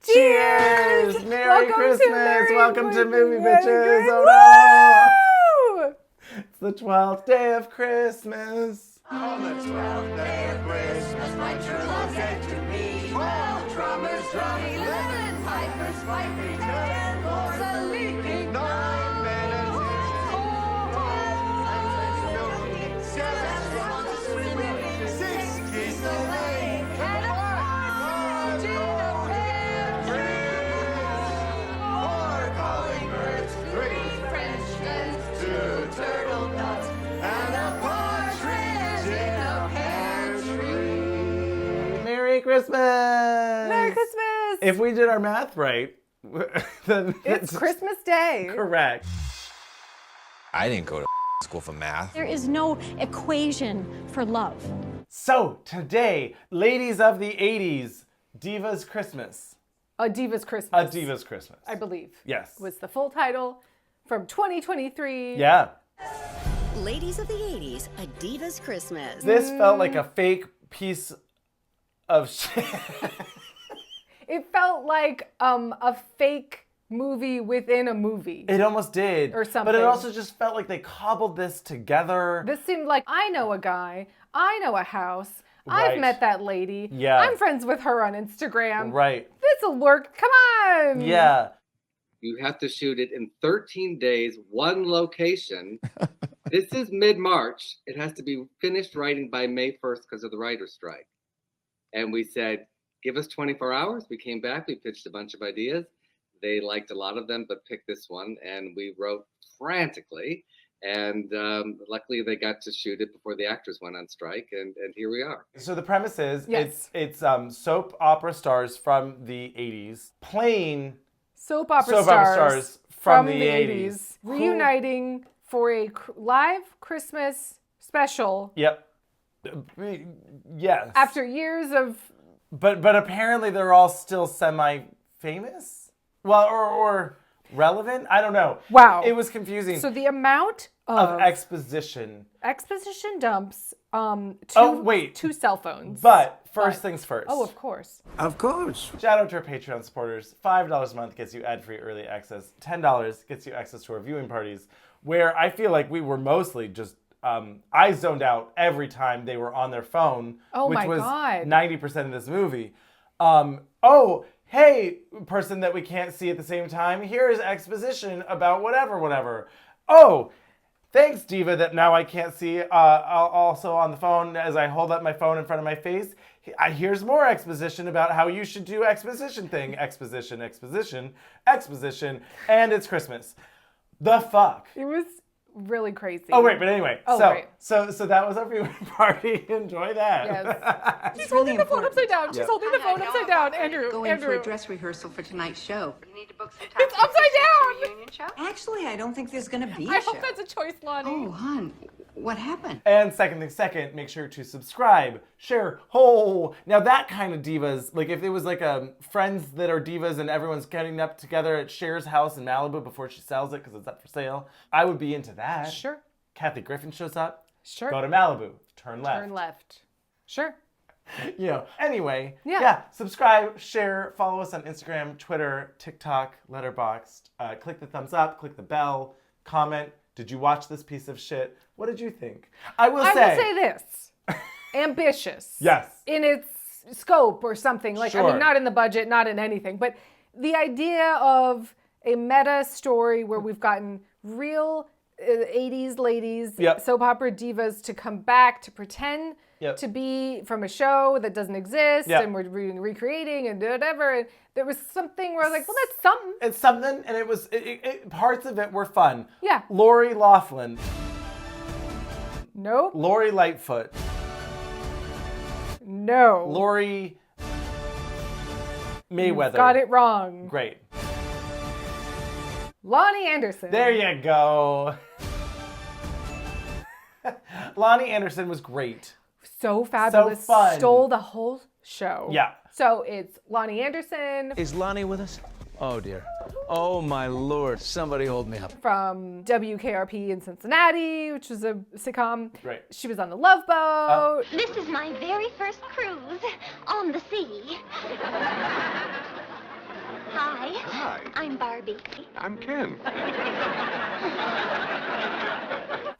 Cheers! Merry Christmas! Welcome to MovieBitches! Oh no! It's the 12th day of Christmas. On the 12th day of Christmas, my true love said to me, 12 drummers drumming, 11 pipers piping, 10 lords a leaping, 9 musicians, 7 swans a swimming, 6 geese a laying, and a partridge in a pear tree, 4 calling birds, 3 French hens, 2 turtle doves, and a partridge in a pear tree. Merry Christmas! Merry Christmas! If we did our math right, then It's Christmas Day. correct. I didn't go to school for math. There is no equation for love. So, today, ladies of the 80s, Diva's Christmas. A Diva's Christmas. A Diva's Christmas. I believe. Yes. Was the full title from 2023. Yeah. Ladies of the 80s, A Diva's Christmas. This felt like a fake piece of shit. It felt like a fake movie within a movie. It almost did. Or But it something. also just felt like they cobbled this together. This seemed like, I know a guy, I know a house, Right. I've met that lady, Yeah. I'm friends with her on Instagram. Right. This'll work, come on! Yeah. You have to shoot it in 13 days, one location. This is mid-March. It has to be finished writing by May 1st because of the writer's strike. And we said, give us 24 hours. We came back. We pitched a bunch of ideas. They liked a lot of them, but picked this one. And we wrote frantically. And luckily, they got to shoot it before the actors went on strike. And here we are. So the premise is Yes. it's soap opera stars from the 80s playing Soap opera stars from the 80s. Who- reuniting for a live Christmas special Yep. Yes. after years of But apparently they're all still semi-famous? Well, or relevant? I don't know. Wow. It was confusing. so the amount of of exposition. exposition dumps wait. two cell phones. But first things first. Oh, of course. Of course. Shout out to our Patreon supporters. $5 a month gets you ad-free early access. $10 gets you access to our viewing parties, where I feel like we were mostly just, I zoned out every time they were on their phone, Oh which my was God. 90% of this movie. Oh, hey, person that we can't see at the same time, here is exposition about whatever. Oh, thanks, Diva, that now I can't see also on the phone as I hold up my phone in front of my face. Here's more exposition about how you should do exposition thing. Exposition, and it's Christmas. The fuck? It was really crazy. Oh, wait, but anyway. Oh, so, right. so that was our viewing party. Enjoy that. Yes. She's really holding the phone important. upside down. She's holding the phone upside down. Andrew, Going for Andrew. a dress rehearsal for tonight's show. You need to book some time. It's upside down. Reunion show? Actually, I don't think there's going to be a I show. hope that's a choice, Lonnie. Oh, hon, what happened? And second thing second, make sure to subscribe, share, now that kind of divas, like if it was like friends that are divas and everyone's getting up together at Cher's house in Malibu before she sells it because it's up for sale, I would be into that. Sure. Kathy Griffin shows up. Sure. Go to Malibu. Turn left. Turn left. Sure. Anyway. Yeah. Subscribe, share, follow us on Instagram, Twitter, TikTok, Letterboxd. Click the thumbs up, click the bell, comment. Did you watch this piece of shit? What did you think? I will say this. Ambitious. Yes. In its scope or something. Like, I Sure. mean, not in the budget, not in anything. But the idea of a meta story where we've gotten real 80s ladies, Yep. soap opera divas to come back to pretend Yep. to be from a show that doesn't exist Yep. and we're recreating and whatever. And there was something where I was like, well, that's something. It's something, and it was parts of it were fun. Yeah. Lori Loughlin, Nope. Lori Lightfoot, No. Lori Mayweather. Got it wrong. Great. Lonnie Anderson. There you go. Lonnie Anderson was great. So fabulous. So fun. Stole the whole show. Yeah. So it's Lonnie Anderson. Is Lonnie with us? Oh dear. Oh my Lord, somebody hold me up. From WKRP in Cincinnati, which was a sitcom. Right. She was on The Love Boat. This is my very first cruise on the sea. Hi. Hi. I'm Barbie. I'm Ken.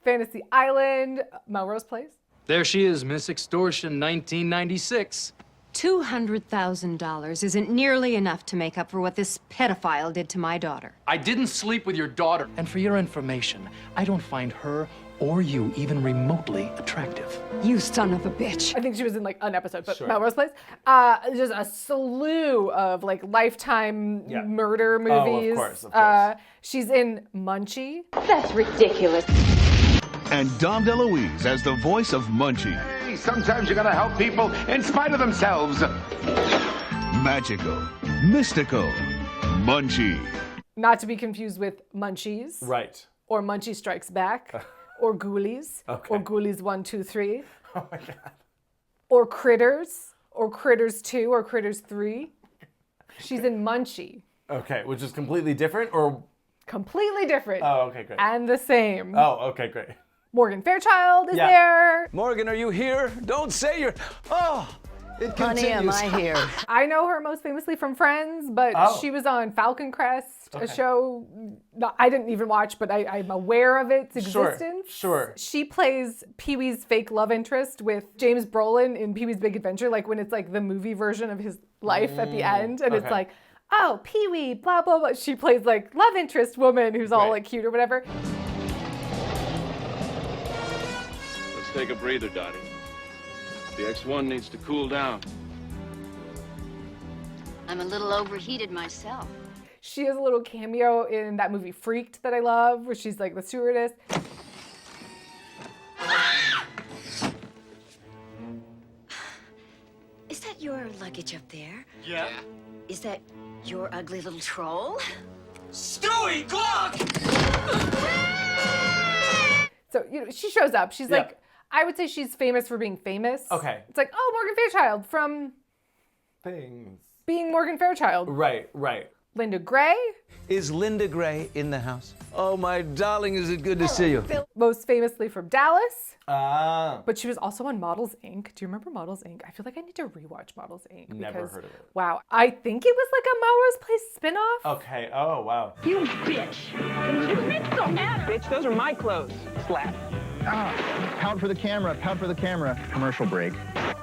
Fantasy Island, Melrose Place. There she is, Miss Extortion 1996. $200,000 isn't nearly enough to make up for what this pedophile did to my daughter. I didn't sleep with your daughter. And for your information, I don't find her or you even remotely attractive. You son of a bitch. I think she was in like an episode, but Sure. Melrose Place. Just a slew of like Lifetime Yeah. murder Oh, of movies. course. She's in Munchie. That's ridiculous. And Dom DeLuise as the voice of Munchie. Hey, sometimes you gotta help people in spite of themselves. Magical, mystical, Munchie. Not to be confused with Munchies. Right. Or Munchie Strikes Back. Or Ghoulies. Okay. Or Ghoulies 1, 2, 3. Oh my God. Or Critters. Or Critters 2. Or Critters 3. She's in Munchie. Okay, which is completely different or? Completely different. Oh, okay, great. And the same. Oh, okay, great. Morgan Fairchild is Yeah. there. Morgan, are you here? Don't say you're... Oh, it Honey, continues. am I here? I know her most famously from Friends, but Oh. she was on Falcon Crest, a Okay. show I didn't even watch, but I'm aware of its existence. Sure. She plays Pee-wee's fake love interest with James Brolin in Pee-wee's Big Adventure, like when it's like the movie version of his life at the end, and it's okay. like, oh, Pee-wee, blah, blah, blah. She plays like love interest woman who's all Right. like cute or whatever. Let's take a breather, Dottie. The X1 needs to cool down. I'm a little overheated myself. She has a little cameo in that movie Freaked that I love, where she's like the stewardess. Is that your luggage up there? Yeah. Is that your ugly little troll? Stewie, Glock! So, she shows up. She's Yeah. like, I would say she's famous for being famous. Okay. It's like, oh, Morgan Fairchild from Things. being Morgan Fairchild. Right, right. Linda Gray, Is Linda Gray in the house? Oh, my darling, is it good to see you? most famously from Dallas, Ah. but she was also on Models Inc. Do you remember Models Inc? I feel like I need to rewatch Models Inc. Never because, heard of it. Wow, I think it was like a Melrose Place spinoff. Okay. Oh, wow. You bitch. It don't matter. Bitch, those are my clothes. Slap. Pout for the camera, pout for the camera. Commercial break.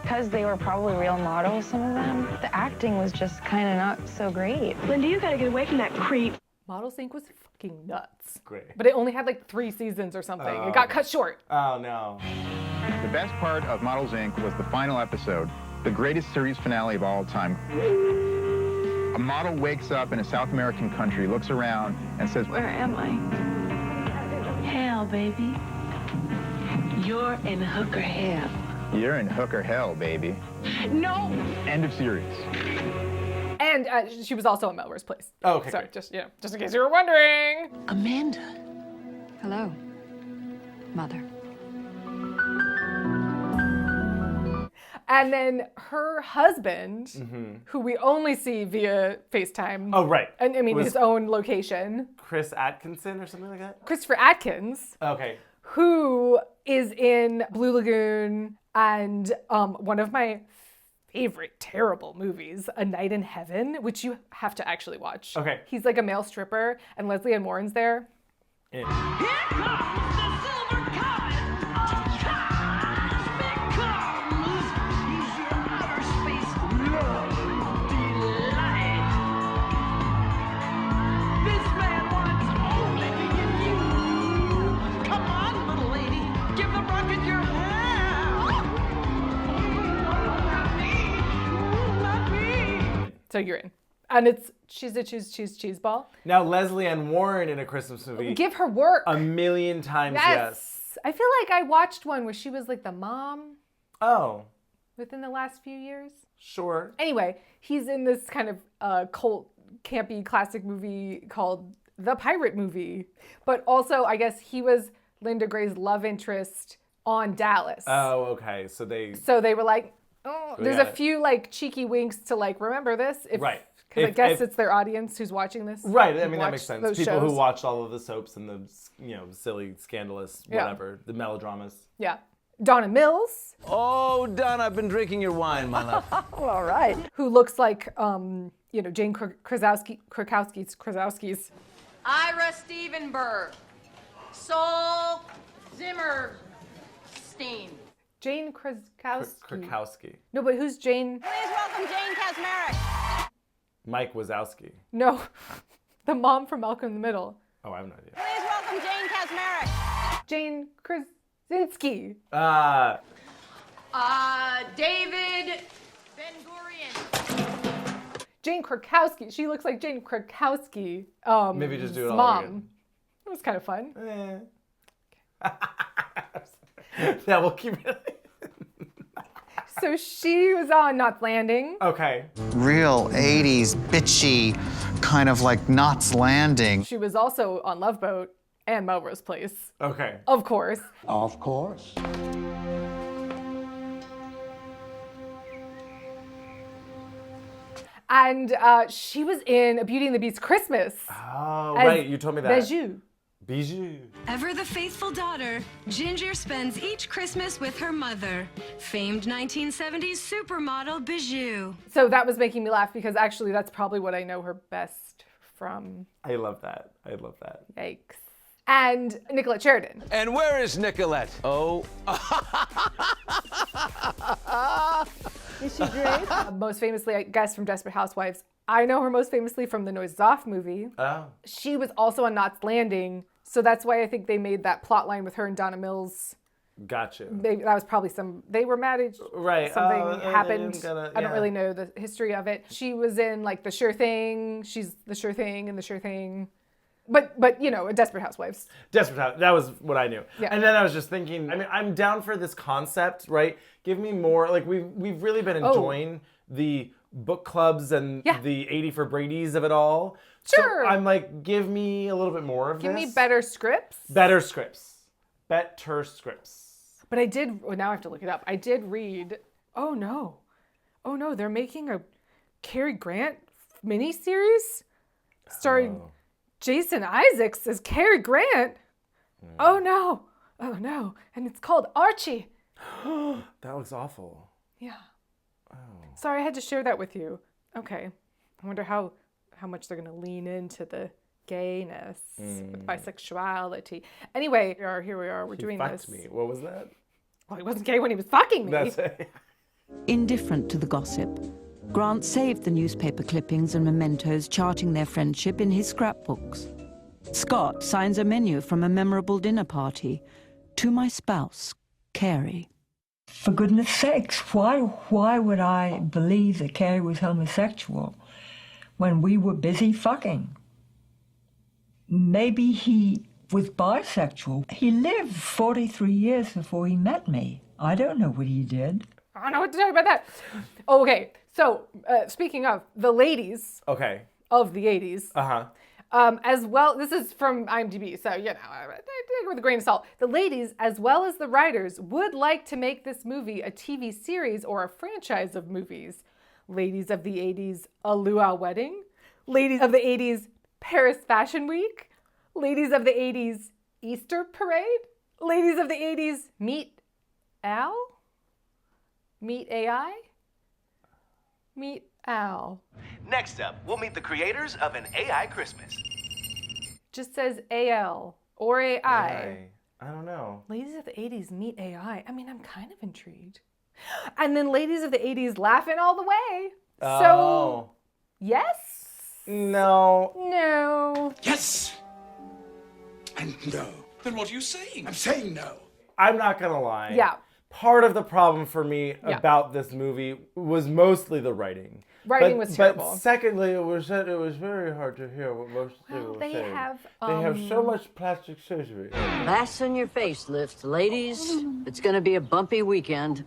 Because they were probably real models, some of them, the acting was just kind of not so great. Linda, you gotta get away from that creep. Models Inc. was fucking nuts. Great. But it only had like 3 seasons or something. It got cut short. Oh, no. The best part of Models Inc. was the final episode, the greatest series finale of all time. A model wakes up in a South American country, looks around, and says, Where am I? Hell, baby. You're in hooker hell. "You're in hooker hell, baby." No! End of series. And she was also on Melrose Place. Oh, okay. Sorry, Great. just in case you were wondering. Amanda. Hello, Mother. And then her husband, who we only see via FaceTime. Oh, right. And I mean, Was his own location. Chris Atkinson or something like that? Christopher Atkins, Okay. who is in Blue Lagoon and one of my favorite terrible movies, A Night in Heaven, which you have to actually watch. Okay. He's like a male stripper, and Leslie Ann Warren's there. In. So you're in. And she's a cheese ball. Now, Leslie Ann Warren in a Christmas movie. Give her work. A million times, yes. I feel like I watched one where she was like the mom Oh, within the last few years. sure. Anyway, he's in this kind of cult, campy, classic movie called The Pirate Movie. But also, I guess he was Linda Gray's love interest on Dallas. Oh, okay. So they. So they were like, oh, We there's got a it. few like cheeky winks to like, remember this? If Right. Because I guess it's their audience who's watching this. Right. I mean, that makes sense. those People who shows. watched all of the soaps and the, silly, scandalous, whatever, the melodramas. Yeah. Donna Mills. Oh, Don, I've been drinking your wine, my love. Well, all right. Who looks like, Jane Krakowski's. Ira Stevenberg. Sol Zimmerstein. Jane Krakowski. Krakowski. No, but who's Jane? Please welcome Jane Kazmarek. Mike Wazowski. No, the mom from Malcolm in the Middle. Oh, I have no idea. Please welcome Jane Kazmarek. Jane Krasinski. David Ben-Gurion. Jane Krakowski. She looks like Jane Krakowski. Maybe just do it all mom. again. It was kind of fun. Yeah, we'll keep it. So she was on Knots Landing. Okay. Real 80s bitchy, kind of like Knots Landing. She was also on Love Boat and Melrose Place. Okay. Of course. Of course. And she was in A Beauty and the Beast Christmas. Oh, as right. You told me that. Bijou. Bijou. Ever the faithful daughter, Ginger spends each Christmas with her mother, famed 1970s supermodel Bijou. So that was making me laugh because actually that's probably what I know her best from. I love that. I love that. Yikes. And Nicolette Sheridan. And where is Nicolette? Oh. Is she great? Most famously, I guess, from Desperate Housewives. I know her most famously from the Noises Off movie. Oh. She was also on Knots Landing, so that's why I think they made that plot line with her and Donna Mills. Gotcha. That was probably they were mad at right. Something happened. I don't really know the history of it. She was in like The Sure Thing. She's The Sure Thing and The Sure Thing. But Desperate Housewives. Desperate Housewives. That was what I knew. Yeah. And then I was just thinking, I mean, I'm down for this concept, right? Give me more. Like we've really been enjoying the book clubs and the 80 for Brady's of it all. Sure. So I'm like, give me a little bit more of Give this. me better scripts. Better scripts. Better scripts. But I did, now I have to look it up. I did read, oh no, they're making a Cary Grant miniseries starring Jason Isaacs as Cary Grant. Oh no, and it's called Archie. That looks awful. Yeah. Oh. Sorry, I had to share that with you. Okay. I wonder how much they're going to lean into the gayness, with bisexuality. Anyway, here we are. We're doing this. He fucked me. What was that? Well, he wasn't gay when he was fucking me. That's it. Indifferent to the gossip, Grant saved the newspaper clippings and mementos charting their friendship in his scrapbooks. Scott signs a menu from a memorable dinner party. To my spouse, Carrie. For goodness sakes, why would I believe that Carrie was homosexual when we were busy fucking? Maybe he was bisexual. He lived 43 years before he met me. I don't know what he did. I don't know what to tell you about that. Oh, okay, so speaking of the ladies of the 80s, as well, this is from IMDb, so, take it with a grain of salt. The ladies, as well as the writers, would like to make this movie a TV series or a franchise of movies. Ladies of the 80s, A Luau Wedding. Ladies of the 80s, Paris Fashion Week. Ladies of the 80s, Easter Parade. Ladies of the 80s, Meet Al? Meet AI? Meet Al. Next up, we'll meet the creators of an AI Christmas. Just says AL or AI. I don't know. Ladies of the 80s meet AI. I mean, I'm kind of intrigued. And then Ladies of the 80s laughing all the way. So, yes? No. No. Yes! And no. Then what are you saying? I'm saying no. I'm not going to lie. Yeah. Part of the problem for me about this movie was mostly the writing. Writing was terrible. But secondly, it was very hard to hear what most people were saying. They have so much plastic surgery. Fasten your facelifts, ladies. It's going to be a bumpy weekend.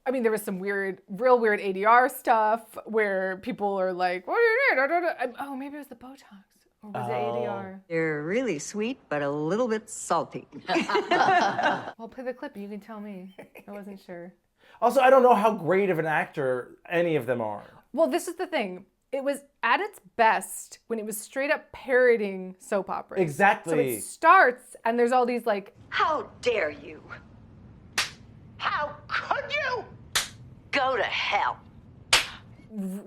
I mean, there was some real weird ADR stuff where people are like, what are you doing? Oh, maybe it was the Botox. Or was it ADR? You're really sweet, but a little bit salty. Well, play the clip. You can tell me. I wasn't sure. Also, I don't know how great of an actor any of them are. Well, this is the thing. it was at its best when it was straight up parroting soap operas. Exactly. So it starts and there's all these like, how dare you? How could you? Go to hell.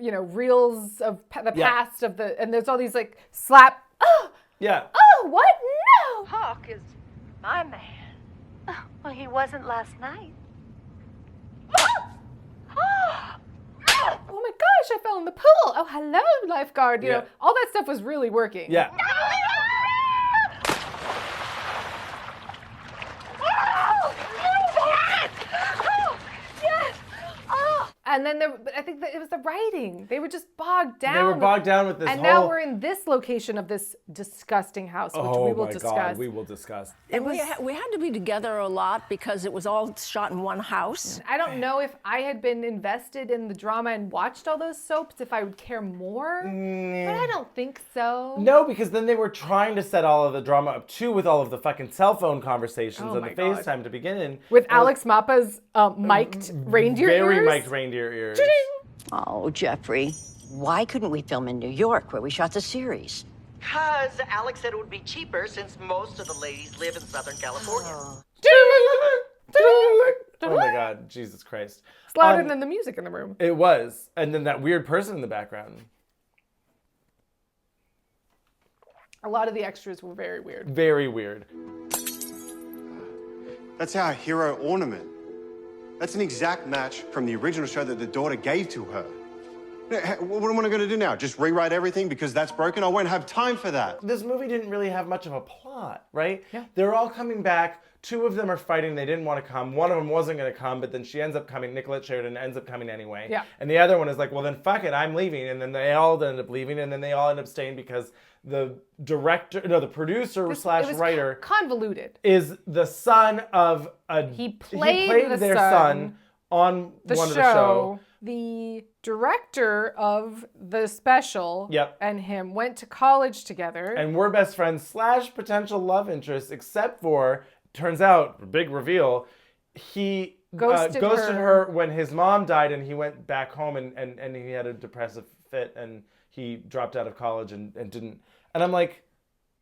You know, reels of the past of the, and there's all these like slap. Oh, yeah. Oh, what? No. Hawk is my man. Oh, well, he wasn't last night. Oh my gosh, I fell in the pool. Oh, hello, lifeguard. You know, all that stuff was really working. Yeah. And then I think that it was the writing. They were just bogged down. They were bogged down with this and now we're in this location of this disgusting house, which we will discuss. God, we will discuss. And we had to be together a lot because it was all shot in one house. I don't know if I had been invested in the drama and watched all those soaps, if I would care more. But I don't think so. No, because then they were trying to set all of the drama up too with all of the fucking cell phone conversations and the FaceTime to begin in. With Alex Mappa's mic'd reindeer ears. Very mic'd reindeer ears. Oh, Jeffrey, why couldn't we film in New York where we shot the series? Because Alex said it would be cheaper since most of the ladies live in Southern California. Oh my God, Jesus Christ. It's louder than the music in the room. It was. And then that weird person in the background. A lot of the extras were very weird. Very weird. That's our hero ornament. That's an exact match from the original show that the daughter gave to her. What am I going to do now? Just rewrite everything because that's broken? I won't have time for that. This movie didn't really have much of a plot, right? Yeah. They're all coming back. Two of them are fighting. They didn't want to come. One of them wasn't going to come, but then she ends up coming. Nicolette Sheridan ends up coming anyway. Yeah. And the other one is like, well, then fuck it, I'm leaving. And then they all end up leaving, and then they all end up staying because the producer slash writer convoluted is the son of he played their son on the one of the show. The director of the special and him went to college together. And we're best friends slash potential love interests, except for, turns out, big reveal, he ghosted her when his mom died and he went back home and he had a depressive fit and he dropped out of college and didn't. And I'm like,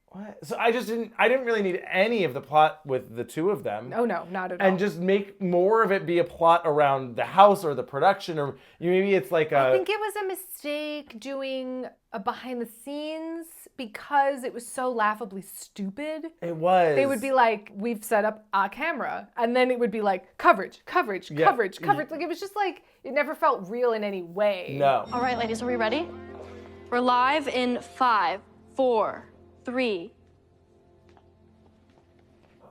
what? So I didn't really need any of the plot with the two of them. Oh no, not at all. And just make more of it be a plot around the house or the production, or maybe it's like I think it was a mistake doing a behind the scenes because it was so laughably stupid. It was. They would be like, we've set up a camera. And then it would be like, coverage. Like it was just like, it never felt real in any way. No. All right, ladies, are we ready? We're live in 5, 4, 3.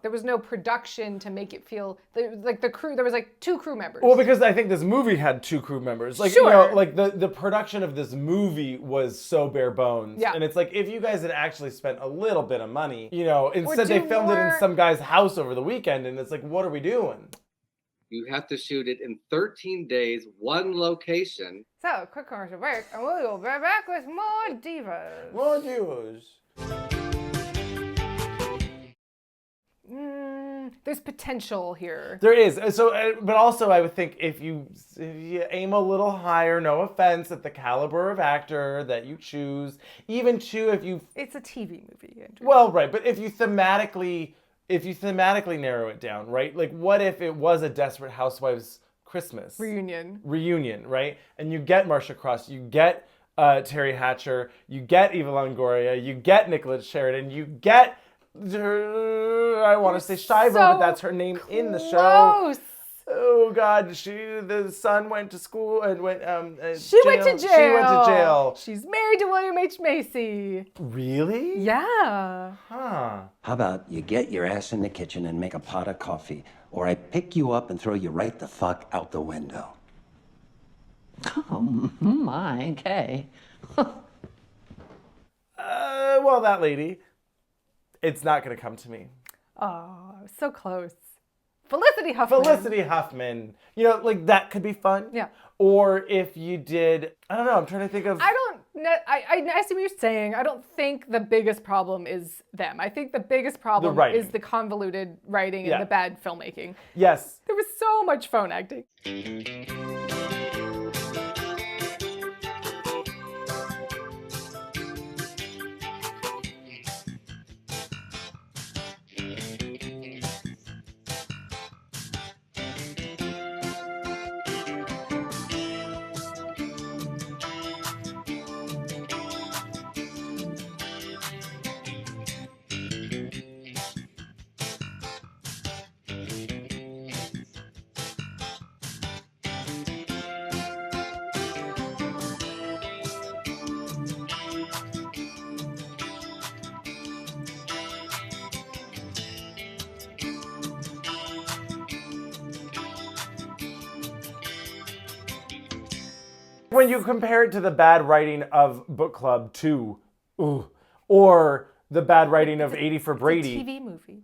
There was no production to make it feel like the crew. There was like 2 crew members. Well, because I think this movie had 2 crew members. Like, sure. You know, like the production of this movie was so bare bones. Yeah. And it's like, if you guys had actually spent a little bit of money, you know, instead they filmed it in some guy's house over the weekend, and it's like, what are we doing? You have to shoot it in 13 days, one location. So, quick commercial break, and we'll be right back with more Divas. More Divas. There's potential here. There is. So, but also I would think if you aim a little higher, no offense, at the caliber of actor that you choose, even too if you... It's a TV movie, Andrew. Well, right, but if you thematically narrow it down, right? Like, what if it was a Desperate Housewives Christmas reunion, right? And you get Marcia Cross, you get Terry Hatcher, you get Eva Longoria, you get Nicolette Sheridan, you get... I want to say Shiva, but that's her name in the show. Oh God, the son went to school and went She went to jail. She went to jail. She's married to William H. Macy. Really? Yeah. Huh. How about you get your ass in the kitchen and make a pot of coffee, or I pick you up and throw you right the fuck out the window. Oh my, okay. Well, that lady. It's not going to come to me. Oh, so close. Felicity Huffman. You know, like that could be fun. Yeah. Or if you did, I don't know, I'm trying to think of... I see what you're saying. I don't think the biggest problem is them. I think the biggest problem is the convoluted writing and the bad filmmaking. Yes. There was so much phone acting. when you compare it to the bad writing of Book Club 2, or the bad writing of 80 for Brady. It's a TV movie.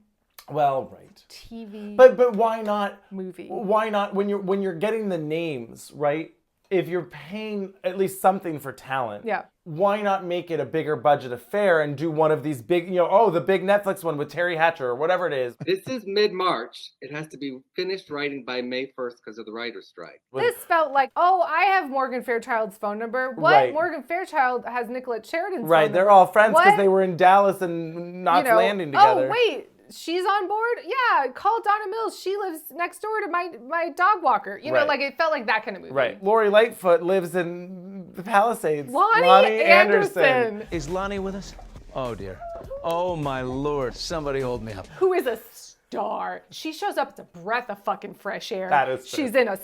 Well, right. TV. But why not movie? Why not when you're getting the names right? If you're paying at least something for talent, yeah. Why not make it a bigger budget affair and do one of these big, the big Netflix one with Terry Hatcher or whatever it is. This is mid-March. It has to be finished writing by May 1st because of the writer's strike. This felt like, I have Morgan Fairchild's phone number. What? Right. Morgan Fairchild has Nicolette Sheridan's phone Right, number. they're all friends because What? they were in Dallas and Knots Landing together. Oh, wait. She's on board? Yeah, call Donna Mills. She lives next door to my dog walker. Right. Like it felt like that kind of movie. Right. Lori Lightfoot lives in the Palisades. Lonnie Anderson. Is Lonnie with us? Oh, dear. Oh, my Lord. Somebody hold me up. Who is a star. She shows up as a breath of fucking fresh air. That is true. She's in a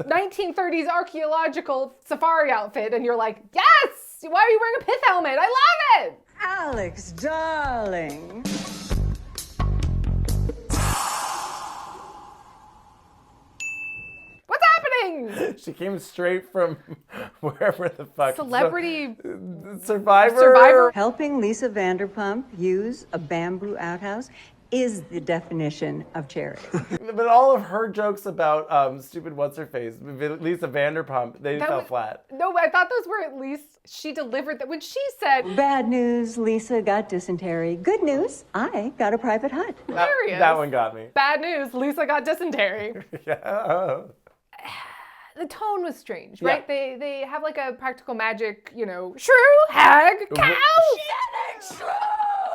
1930s archaeological safari outfit, and you're like, yes! Why are you wearing a pith helmet? I love it! Alex, darling. What's happening? She came straight from wherever the fuck. Celebrity Survivor. Helping Lisa Vanderpump use a bamboo outhouse is the definition of charity. But all of her jokes about stupid what's-her-face, Lisa Vanderpump, they fell flat. No, I thought those were at least, she delivered that. When she said... Bad news, Lisa got dysentery. Good news, I got a private hut. Hilarious. That one got me. Bad news, Lisa got dysentery. Yeah. The tone was strange, Yeah. right? They have like a practical magic, shrew, hag, cow. Shrew!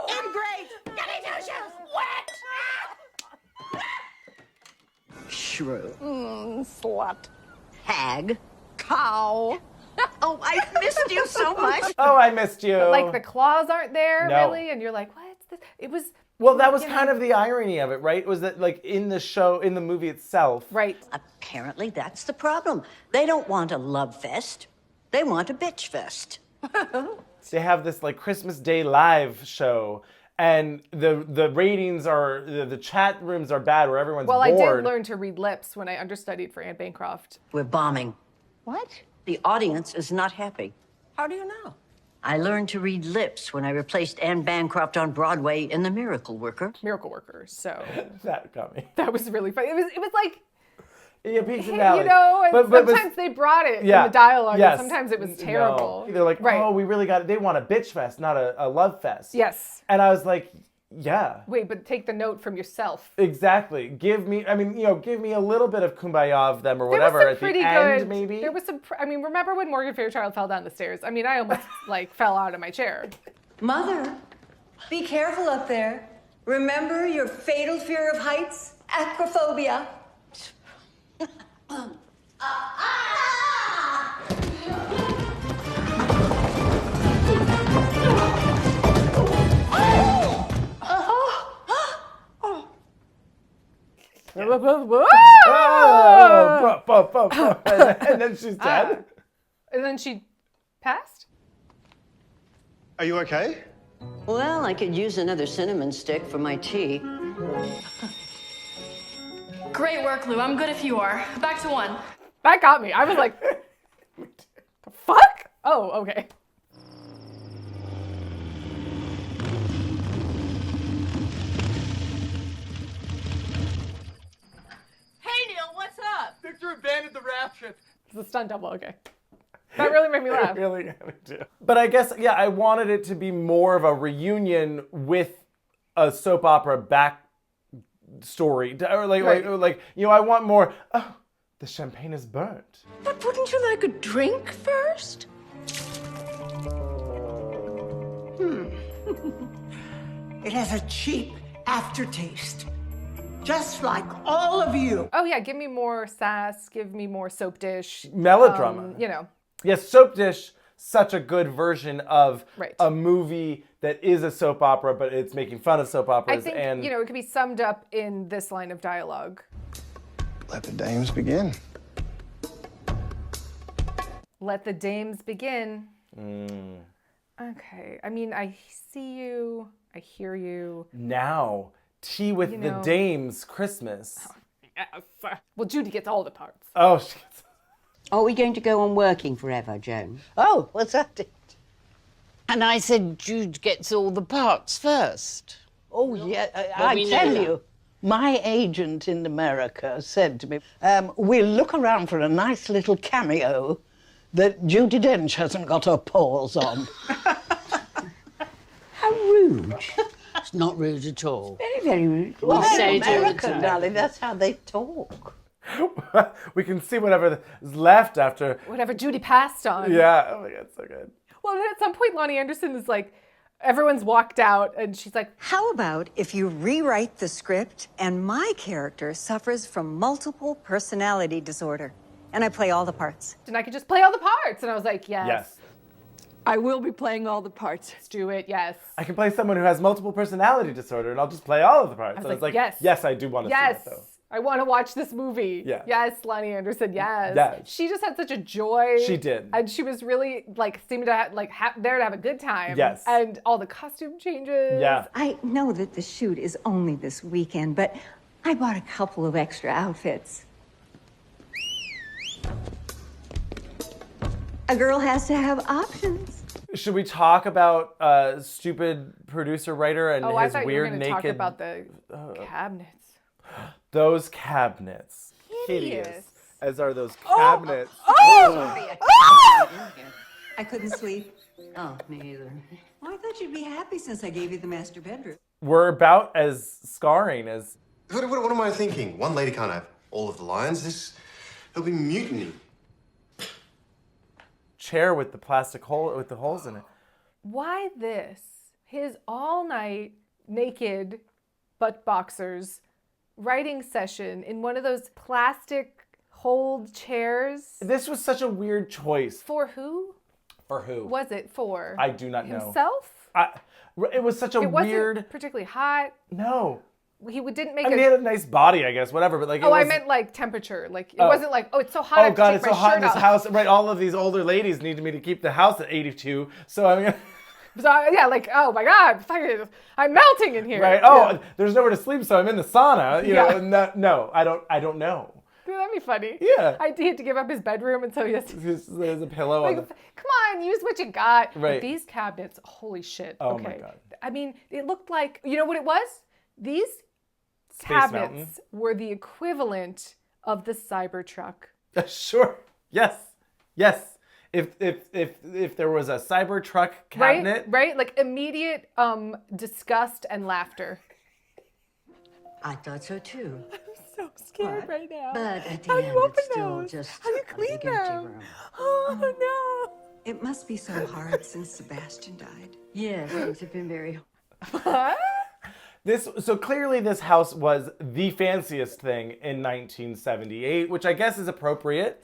Ingrate! Goody two shoes! Wet! Shrew. Slut. Hag. Cow. Oh, I missed you so much. Oh, I missed you. But like the claws aren't there, No. really, and you're like, what's this? It was... Well, that was kind of the irony of it, right? Was that like in the movie itself. Right. Apparently that's the problem. They don't want a love fest. They want a bitch fest. They have this like Christmas Day live show, and the ratings are, the chat rooms are bad where everyone's bored. Well, I did learn to read lips when I understudied for Anne Bancroft. We're bombing. What? The audience is not happy. How do you know? I learned to read lips when I replaced Anne Bancroft on Broadway in The Miracle Worker. Miracle Worker, so... That got me. That was really funny. It was like... Yeah, peaks and valleys. And sometimes they brought it in the dialogue, and sometimes it was terrible. No. They're like, oh, we really got it. They want a bitch fest, not a love fest. Yes. And I was like, yeah. Wait, but take the note from yourself. Exactly. Give me a little bit of kumbaya of them or whatever at the end, maybe. There was some, remember when Morgan Fairchild fell down the stairs? I almost fell out of my chair. Mother, be careful up there. Remember your fatal fear of heights? Acrophobia. And then she's dead. And then she passed? Are you okay? Well, I could use another cinnamon stick for my tea. Great work, Lou. I'm good if you are. Back to one. That got me. I was like, the fuck? Oh, okay. Hey, Neil, what's up? Victor abandoned the raft ship. It's a stunt double, okay. That really made me laugh. It really got me too. But I guess, I wanted it to be more of a reunion with a soap opera back story. Or I want more, the champagne is burnt. But wouldn't you like a drink first? It has a cheap aftertaste. Just like all of you. Oh, yeah, give me more sass, give me more soap dish. Melodrama. Yes, Soap Dish, such a good version of a movie that is a soap opera, but it's making fun of soap operas. I think, it could be summed up in this line of dialogue. Let the dames begin. Let the dames begin. Okay. I see you. I hear you. Now, Tea with the Dames Christmas. Yes. Well, Judy gets all the parts. Oh, she gets... Are we going to go on working forever, Joan? Oh, was that it? And I said Jude gets all the parts first. Oh, yeah, I tell you, my agent in America said to me, we'll look around for a nice little cameo that Judi Dench hasn't got her paws on. How rude. It's not rude at all. Very, very rude. Well, Well, American, darling, that's how they talk. We can see whatever is left after. Whatever Judy passed on. Yeah. Oh my God, so good. Well, then at some point, Lonnie Anderson is like, everyone's walked out, and she's like, How about if you rewrite the script and my character suffers from multiple personality disorder, and I play all the parts? and I could just play all the parts. And I was like, yes. Yes. I will be playing all the parts. Let's do it, yes. I can play someone who has multiple personality disorder, and I'll just play all of the parts. I was And like, yes. Yes, I do want to see Yes. it, though. I want to watch this movie. Yeah. Yes, Lonnie Anderson, yes. Yes. She just had such a joy. She did. And she was really, like, seemed to there to have a good time. Yes. And all the costume changes. Yeah. I know that the shoot is only this weekend, but I bought a couple of extra outfits. A girl has to have options. Should we talk about stupid producer writer and Oh, I his thought weird you were going to naked? talk about the cabinets. Those cabinets. Hideous. As are those cabinets. I couldn't sleep. Oh, me either. Well, I thought you'd be happy since I gave you the master bedroom. We're about as scarring as. What am I thinking? One lady can't have all of the lines. There'll be mutiny. Chair with the plastic hole with the holes in it. Why this? His all-night naked butt boxers writing session in one of those plastic hold chairs. This was such a weird choice. For who? For who? Was it for? I do not know. Himself? It was such a It weird. wasn't particularly hot. No. He didn't make I mean, he had a nice body, I guess, whatever. But like, I meant like temperature. Like it wasn't like, oh, it's so hot. I Oh have to God, take it's my so hot shirt in this off. house. Right, all of these older ladies needed me to keep the house at 82. So I'm gonna. So yeah, like oh my God, I'm melting in here. Right. Oh, there's nowhere to sleep, so I'm in the sauna. You Yeah. know. No, I don't know. That'd be funny. Yeah. He had to give up his bedroom, and so he has to. There's a pillow on Like, the. come on, use what you got. Right. But these cabinets, holy shit. Oh, okay. my God. I mean, it looked like, you know what it was? These Space cabinets Mountain. were the equivalent of the Cybertruck. Sure. Yes. If there was a Cybertruck cabinet. Right? Like immediate disgust and laughter. I thought so too. I'm so scared right now. But at the How do end, you open it's still those? just How do you a clean big empty them? room. Oh no. It must be so hard since Sebastian died. Yeah, things have been very So clearly this house was the fanciest thing in 1978, which I guess is appropriate.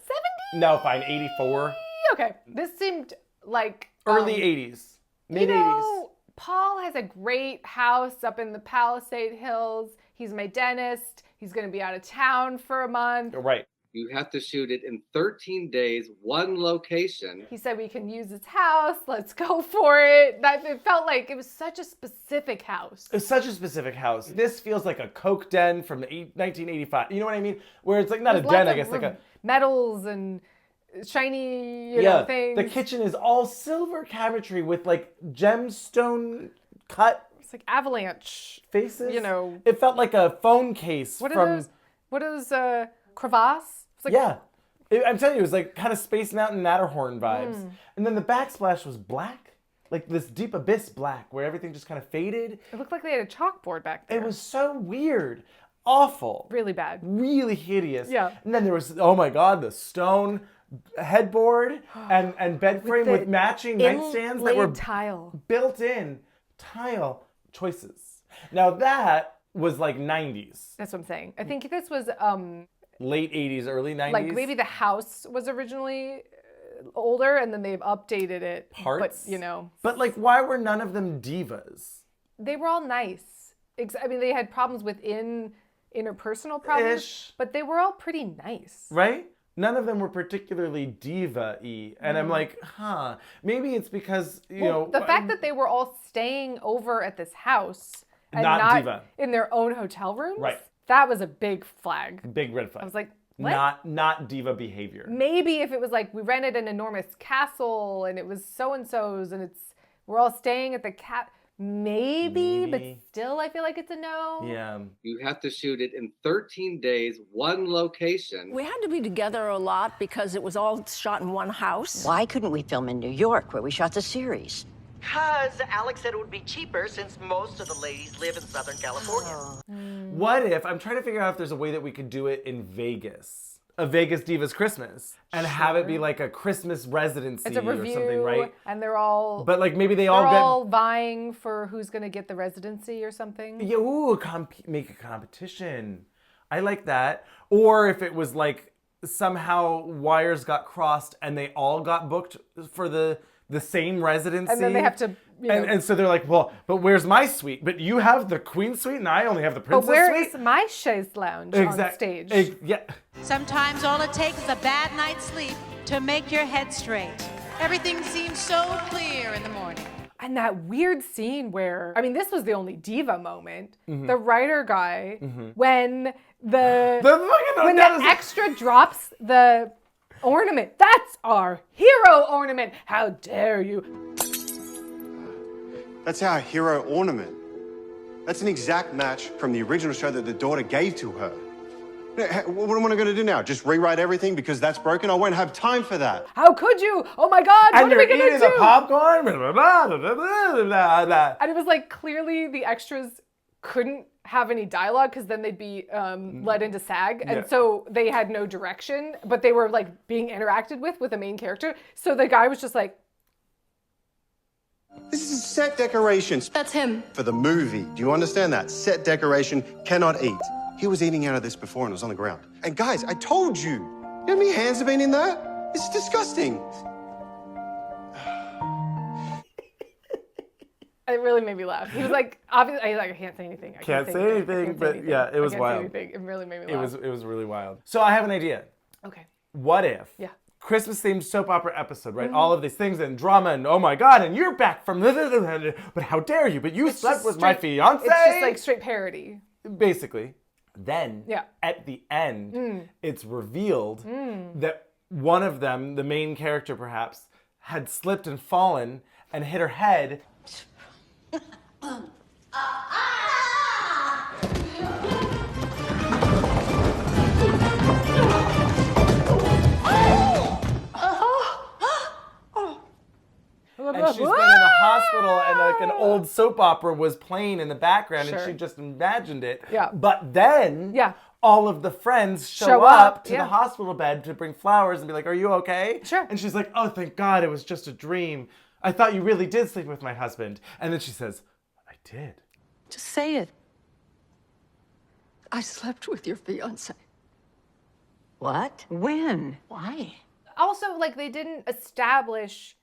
70? No, fine, 84. Okay. This seemed like Early 80s. Mid 80s. You know, Paul has a great house up in the Palisade Hills. He's my dentist. He's going to be out of town for a month. Right. You have to shoot it in 13 days, one location. He said we can use his house. Let's go for it. It felt like it was such a specific house. It's such a specific house. This feels like a Coke den from 1985. You know what I mean? Where it's like not There's a den, lots I of guess, like a metals and shiny, you know, things. The kitchen is all silver cabinetry with like gemstone cut. It's like avalanche faces. You know, it felt like a phone case what from. Are those? What are those? Crevasse? It's like, yeah. I'm telling you, it was like kind of Space Mountain Matterhorn vibes. And then the backsplash was black. Like this deep abyss black where everything just kind of faded. It looked like they had a chalkboard back there. It was so weird. Awful. Really bad. Really hideous. Yeah. And then there was, oh my God, the stone headboard and bed frame with matching nightstands that were built-in tile choices. Now that was like 90s. That's what I'm saying. I think this was late 80s, early 90s. like maybe the house was originally older and then they've updated it. Parts. But, you know. But like, why were none of them divas? They were all nice. I mean, they had problems with interpersonal problems, but they were all pretty nice. Right? None of them were particularly diva-y. And I'm like, maybe it's because, you know. The fact that they were all staying over at this house and Not not diva. in their own hotel rooms. Right. That was a big flag. Big red flag. I was like, What? Not diva behavior. Maybe if it was like we rented an enormous castle and it was so-and-so's and we're all staying at the Maybe, but still I feel like it's a no. Yeah. You have to shoot it in 13 days, one location. We had to be together a lot because it was all shot in one house. Why couldn't we film in New York where we shot the series? Because Alex said it would be cheaper since most of the ladies live in Southern California. What if, I'm trying to figure out if there's a way that we could do it in Vegas. A Vegas Divas Christmas. And have it be like a Christmas residency it's a review, or something, right? And they're all... But like maybe they're all vying for who's going to get the residency or something. Yeah, ooh, make a competition. I like that. Or if it was like somehow wires got crossed and they all got booked for the same residency. And then they have to... And so they're like, well, but where's my suite? But you have the queen suite and I only have the princess suite? But where is my chaise lounge on stage? Yeah. Sometimes all it takes is a bad night's sleep to make your head straight. Everything seems so clear in the morning. And that weird scene where, I mean, this was the only diva moment. The writer guy, when the extra drops the ornament. That's our hero ornament. How dare you? That's our hero ornament. That's an exact match from the original show that the daughter gave to her. What am I going to do now? Just rewrite everything because that's broken? I won't have time for that. How could you? Oh my God, what are we going to do? And you're eating the popcorn? Blah, blah, blah, blah, blah, blah. And it was like, clearly the extras couldn't have any dialogue because then they'd be led into SAG. And so they had no direction, but they were like being interacted with a main character. So the guy was just like, this is set decoration. That's him. For the movie. Do you understand that? Set decoration, cannot eat. He was eating out of this before and it was on the ground. And guys, I told you. You know how many hands have been in that? It's disgusting. It really made me laugh. He was like, obviously, I can't say anything. I can't say anything, but yeah, it was wild. It really made me laugh. It was really wild. So I have an idea. Okay. What if? Yeah. Christmas themed soap opera episode, right? All of these things and drama and oh my God, and you're back from but how dare you? But you slept with my fiance. It's just like straight parody. Basically. Then at the end, it's revealed that one of them, the main character perhaps, had slipped and fallen and hit her head. And she's been in the hospital and like an old soap opera was playing in the background and she just imagined it. Yeah. But then all of the friends show up to the hospital bed to bring flowers and be like, are you okay? Sure. And she's like, oh, thank God, it was just a dream. I thought you really did sleep with my husband. And then she says, I did. Just say it. I slept with your fiance. What? When? Why? Also, like, they didn't establish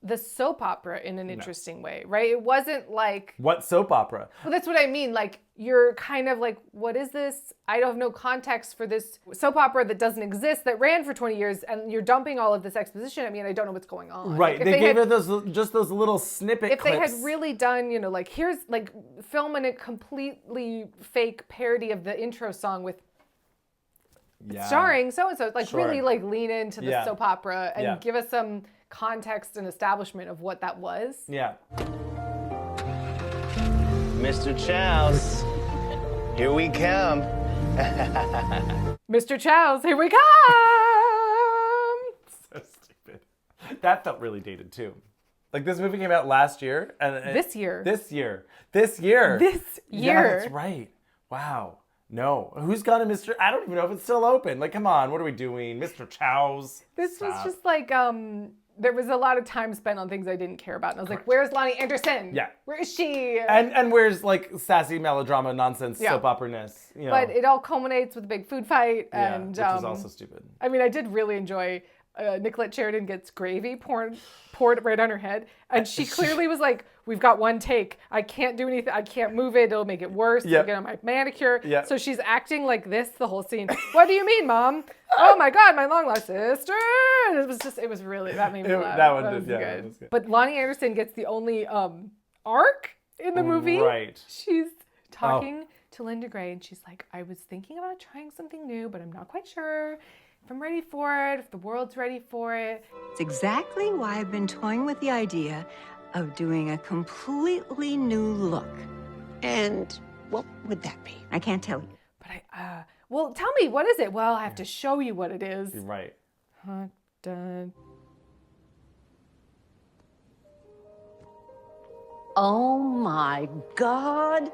the soap opera in an interesting way, right? It wasn't like... What soap opera? Well, that's what I mean. Like, you're kind of like, what is this? I don't have no context for this soap opera that doesn't exist, that ran for 20 years, and you're dumping all of this exposition. I mean, I don't know what's going on. Right. Like, they gave her those little snippet clips. If they had really done, you know, like, here's, like, filming a completely fake parody of the intro song with starring so-and-so, like, really, like, lean into the soap opera and give us some context and establishment of what that was. Yeah. Mr. Chows, here we come. Mr. Chows, here we come! So stupid. That felt really dated too. Like this movie came out last year. And This year. Yeah, that's right. Wow. No. Who's got a Mr. I don't even know if it's still open. Like, come on, what are we doing? Mr. Chows. This was just like, there was a lot of time spent on things I didn't care about. And I was like, where's Lonnie Anderson? Yeah. Where is she? And where's like sassy melodrama nonsense soap opera-ness? You know? But it all culminates with a big food fight. And, which is also stupid. I mean, I did really enjoy Nicolette Sheridan gets gravy poured right on her head. And she clearly was like, we've got one take. I can't do anything. I can't move it. It'll make it worse. I'll get on my manicure. Yep. So she's acting like this the whole scene. What do you mean, Mom? Oh my God, my long lost sister. And it was really, that made me laugh. That one was did, good. That was good. But Lonnie Anderson gets the only arc in the movie. Right. She's talking to Linda Gray, and she's like, I was thinking about trying something new, but I'm not quite sure if I'm ready for it, if the world's ready for it. It's exactly why I've been toying with the idea of doing a completely new look. And what would that be? I can't tell you. But well, tell me, what is it? Well, I have to show you what it is. You're right. Hot done. Oh my God.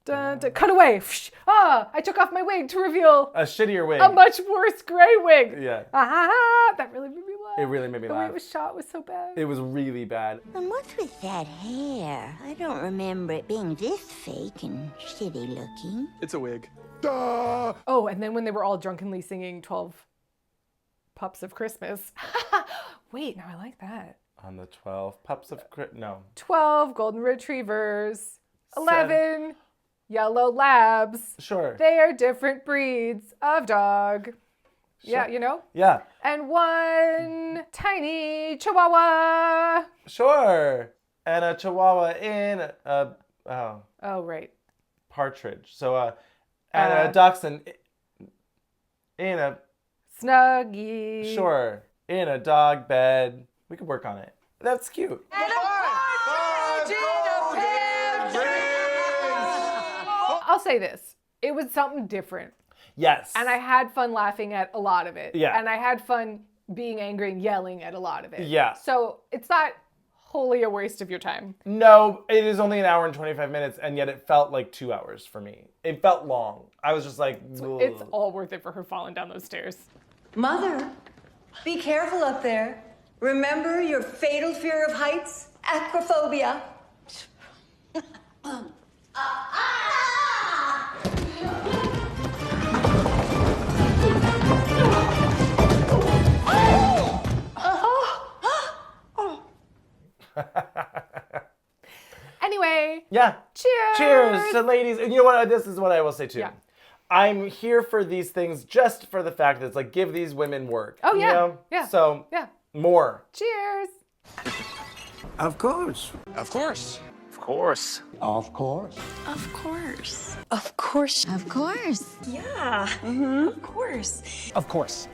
Dun, dun. Cut away. I took off my wig to reveal a shittier wig. A much worse gray wig. Yeah. That really made me laugh. It really made me the laugh. The way it was shot was so bad. It was really bad. And what's with that hair? I don't remember it being this fake and shitty looking. It's a wig. Duh! Oh, and then when they were all drunkenly singing 12 Pups of Christmas. Wait, now I like that. On the 12 Pups of Christmas. No. 12 Golden Retrievers. 11 Yellow Labs. Sure. They are different breeds of dog. Sure. Yeah, you know? Yeah. And 1 tiny Chihuahua. Sure. And a Chihuahua in a... Oh, right. Partridge. So, and a Dachshund in a... Snuggie. Sure. In a dog bed. We could work on it. That's cute. I'll say this. It was something different. Yes. And I had fun laughing at a lot of it. Yeah. And I had fun being angry and yelling at a lot of it. Yeah. So it's not wholly a waste of your time. No, it is only an hour and 25 minutes, and yet it felt like 2 hours for me. It felt long. I was just like, ugh. It's all worth it for her falling down those stairs. Mother, be careful up there. Remember your fatal fear of heights? Acrophobia. Anyway. Yeah. Cheers. Cheers to ladies. And you know what? This is what I will say too. Yeah. I'm here for these things just for the fact that it's like, give these women work. Oh, yeah. You know? Yeah. So, yeah. More. Cheers. Of course. Of course. Of course. Of course. Of course. Of course. Of course. Yeah. Of course. Of course.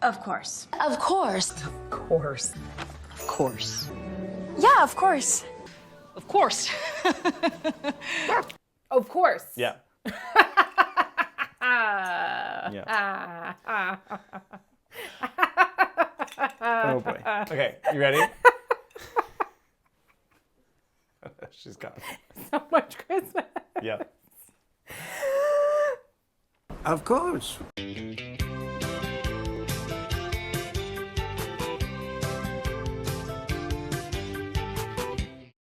Of course. Of course. Of course. Of course. Yeah, of course. Of course. Of course. Yeah. Yeah. Oh boy. Okay, you ready? She's gone. So much Christmas. Yeah. Of course.